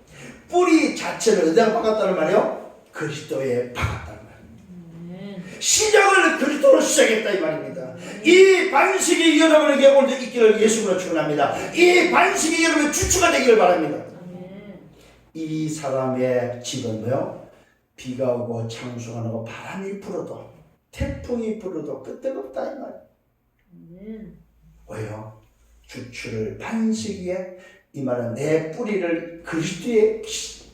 뿌리 자체를 어디다 박았다는 말이요? 그리스도에 박았다는 말입니다. 시작을 그리스도로 시작했다 이 말입니다. 이 반석이 여러분에게 오늘도 있기를 예수님으로 축원합니다. 이 반석이 여러분의 주추가 되기를 바랍니다. 이 사람의 집은 뭐요? 비가 오고 창수가 나고 바람이 불어도 태풍이 불어도 끄떡없다 이 말이에요. 아멘. 왜요? 주추를 반석에 이 말은 내 뿌리를 그리스도의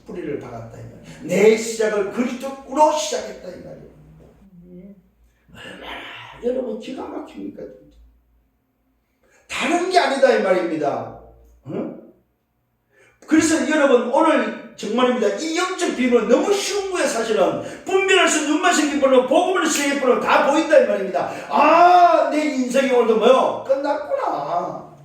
뿌리를 박았다 이 말이에요. 내 시작을 그리스도로 시작했다 이 말이에요. 아멘. 얼마나 여러분 기가 막힙니까? 진짜. 다른 게 아니다 이 말입니다. 응? 그래서 여러분 오늘 정말입니다. 이 영적 비밀은 너무 쉬운 거예요. 사실은 분별할 수 눈만 생긴 걸로 복음을 생긴 걸로 다 보인다 이 말입니다. 아, 내 인생이 오늘도 뭐요? 끝났구나.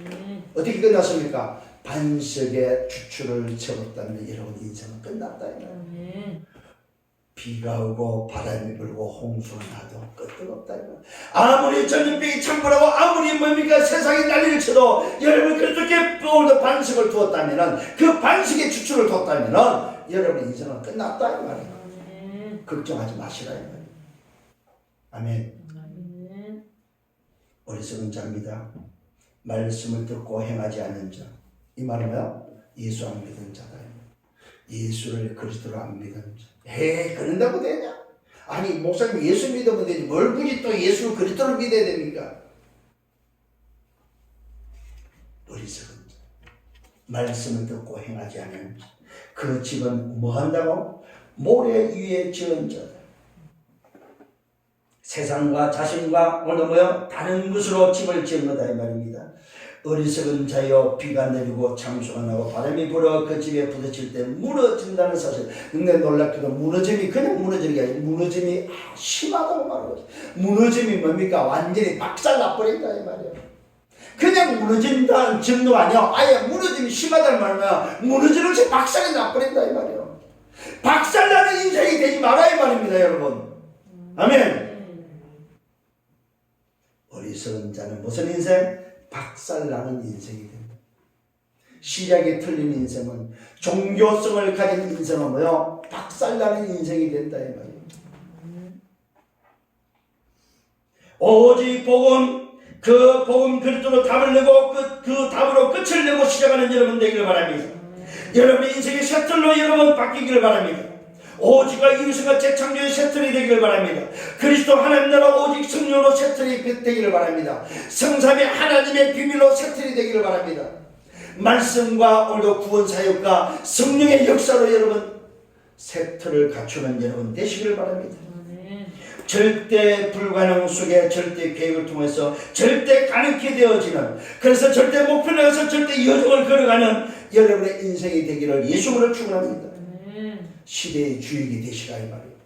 아멘. 어떻게 끝났습니까? 반석에 주추를 세웠다면 여러분 인생은 끝났다 이 말이에요. 아멘. 비가 오고 바람이 불고 홍수가 나도 끄떡없다 이 말이에요. 아무리 전염병이 창궐하고 아무리 뭡니까 세상이 난리를 쳐도 여러분 그렇게 오늘 반석을 두었다면 그 반석에 주추를 뒀다면 여러분 인생은 끝났다 이 말이에요. 아멘. 걱정하지 마시라 이 말이에요. 아멘. 아멘. 어리석은 자입니다. 말씀을 듣고 행하지 않는 자. 이 말은 뭐야? 예수 안 믿은 자다. 예수를 그리스도로 안 믿은 자. 그런다고 되냐? 아니 목사님 예수 믿으면 되지 뭘 굳이 또 예수 그리스도를 믿어야 됩니까? 어리석은 자. 말씀을 듣고 행하지 않는 자. 그 집은 뭐 한다고? 모래 위에 지은 자다. 세상과 자신과 오늘 뭐요? 다른 것으로 집을 지은 거다 이 말입니다. 어리석은 자여 비가 내리고 창수가 나고 바람이 불어 그 집에 부딪힐 때 무너진다는 사실. 근데 놀랍게도 무너짐이 그냥 무너지는 게 아니라 무너짐이 심하다고 말하고 무너짐이 뭡니까? 완전히 박살나버린다 이 말이에요. 그냥 무너진다는 정도 아니야. 아예 무너짐이 심하다는 말이야. 무너지는 것이 박살이 나버린다 이 말이에요. 박살나는 인생이 되지 말아 이 말입니다 여러분. 아멘. 어리석은 자는 무슨 인생? 박살나는 인생이 된다. 시작이 틀린 인생은 종교성을 가진 인생은 뭐요? 박살나는 인생이 된다 이 말이에요. 오직 복음 그 복음 그리스도로 답을 내고 그 답으로 끝을 내고 시작하는 여러분 되기를 바랍니다. 여러분의 인생의 셔틀로 여러분 바뀌기를 바랍니다. 오직과 이웃과 재창조의 셔틀이 되기를 바랍니다. 그리스도 하나님 나라 오직 성령으로 셔틀이 되기를 바랍니다. 성삼위 하나님의 비밀로 셔틀이 되기를 바랍니다. 말씀과 오늘도 구원 사역과 성령의 역사로 여러분 셔틀을 갖추는 여러분 되시기를 바랍니다. 절대 불가능 속에 절대 계획을 통해서 절대 가능케 되어지는 그래서 절대 목표를 향해서 절대 여정을 걸어가는 여러분의 인생이 되기를 예수님으로 축원합니다. 시대의 주역이 되시라 이 말이에요.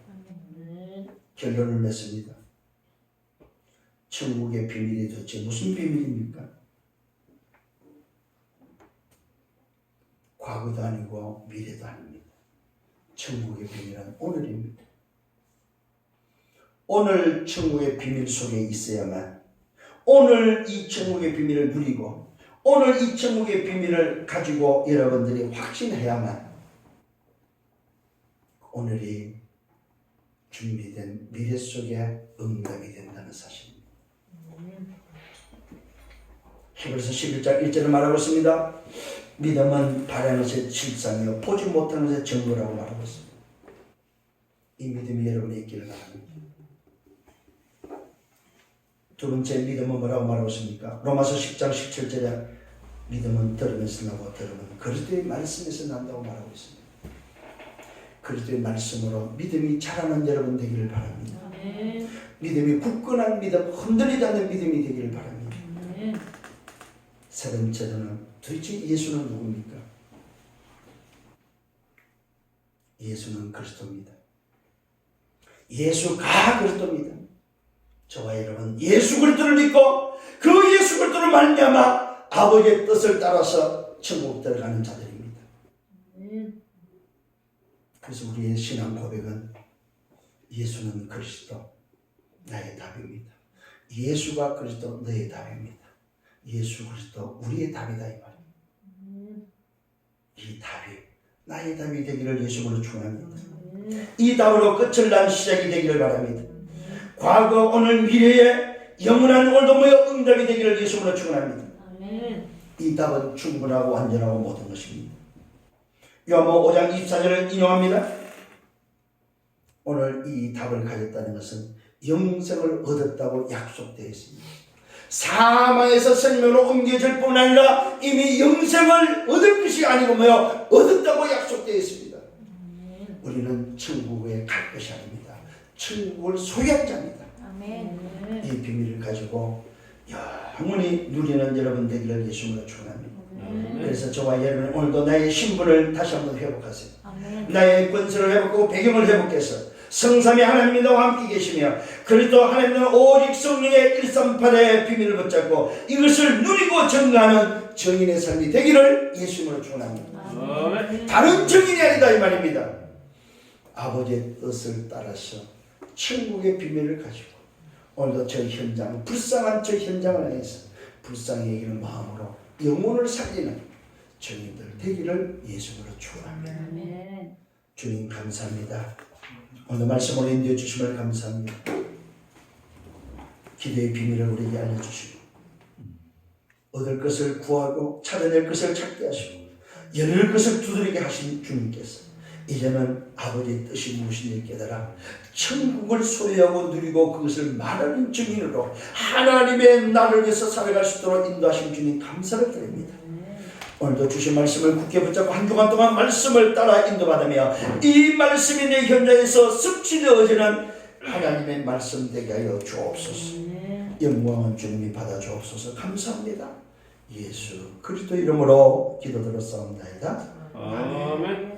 결론을 맺습니다. 천국의 비밀이 도대체 무슨 비밀입니까? 과거도 아니고 미래도 아닙니다. 천국의 비밀은 오늘입니다. 오늘 천국의 비밀 속에 있어야만 오늘 이 천국의 비밀을 누리고 오늘 이 천국의 비밀을 가지고 여러분들이 확신해야만 오늘이 준비된 미래 속에 응답이 된다는 사실입니다. 히브리서 11장 1절을 말하고 있습니다. 믿음은 바라는 것의 실상이요 보지 못하는 것의 증거라고 말하고 있습니다. 이 믿음이 여러분에 있기를 바랍니다. 두 번째 믿음은 뭐라고 말하고 있습니까? 로마서 10장 17절에 믿음은 들으면서 나고 들으면 그리스도의 말씀에서 난다고 말하고 있습니다. 그리스도의 말씀으로 믿음이 자라는 여러분 되기를 바랍니다. 아멘. 믿음이 굳건한 믿음, 흔들리지 않는 믿음이 되기를 바랍니다. 아멘. 세 번째로는 도대체 예수는 누굽니까? 예수는 그리스도입니다. 예수가 그리스도입니다. 저와 여러분 예수 그리스도를 믿고 그 예수 그리스도를 말미암아 아버지의 뜻을 따라서 천국 들어가는 자들입니다. 아멘. 그래서 우리의 신앙 고백은 예수는 그리스도 나의 답입니다. 예수가 그리스도 너의 답입니다. 예수 그리스도 우리의 답이다 이 말입니다. 이 답이 나의 답이 되기를 예수로 축원합니다. 이 답으로 끝을 난 시작이 되기를 바랍니다. 과거 오늘 미래에 영원한 오늘도 모여 응답이 되기를 예수로 축원합니다. 이 답은 충분하고 완전하고 모든 것입니다. 요한복음 5장 24절을 인용합니다. 오늘 이 답을 가졌다는 것은 영생을 얻었다고 약속되어 있습니다. 사망에서 생명으로 옮겨질 뿐 아니라 이미 영생을 얻을 것이 아니고 뭐요? 얻었다고 약속되어 있습니다. 우리는 천국에 갈 것이 아닙니다. 천국을 소유한 자입니다. 아멘. 이 비밀을 가지고 영원히 누리는 여러분 되기를 예수님으로 축원합니다. 그래서 저와 여러분 오늘도 나의 신분을 다시 한번 회복하세요. 아멘. 나의 권세를 회복하고 배경을 회복해서 성삼위 하나님이 너와 함께 계시며 그리스도 하나님은 오직 성령의 138의 비밀을 붙잡고 이것을 누리고 증거하는 정인의 삶이 되기를 예수님으로 축원합니다. 다른 정인이 아니다 이 말입니다. 아버지의 뜻을 따라서 천국의 비밀을 가지고 오늘도 저 현장, 불쌍한 저 현장을 향해서 불쌍히 여기는 마음으로 영혼을 살리는 정인들 되기를 예수님으로 축원합니다. 아멘. 주님 감사합니다. 오늘 말씀으로 인도해 주심을 감사합니다. 기도의 비밀을 우리에게 알려주시고 얻을 것을 구하고 찾아낼 것을 찾게 하시고 열릴 것을 두드리게 하신 주님께서 이제는 아버지의 뜻이 무엇인지 깨달아 천국을 소유하고 누리고 그것을 말하는 증인으로 하나님의 나를 위해서 살아갈 수 있도록 인도하신 주님 감사를 드립니다. 오늘도 주신 말씀을 굳게 붙잡고 한 주간 동안 말씀을 따라 인도받으며 이 말씀이 내 현장에서 습지되어지는 하나님의 말씀 되게 하여 주옵소서. 영광은 주님이 받아 주옵소서. 감사합니다. 예수 그리스도 이름으로 기도드렸사옵나이다. 아멘.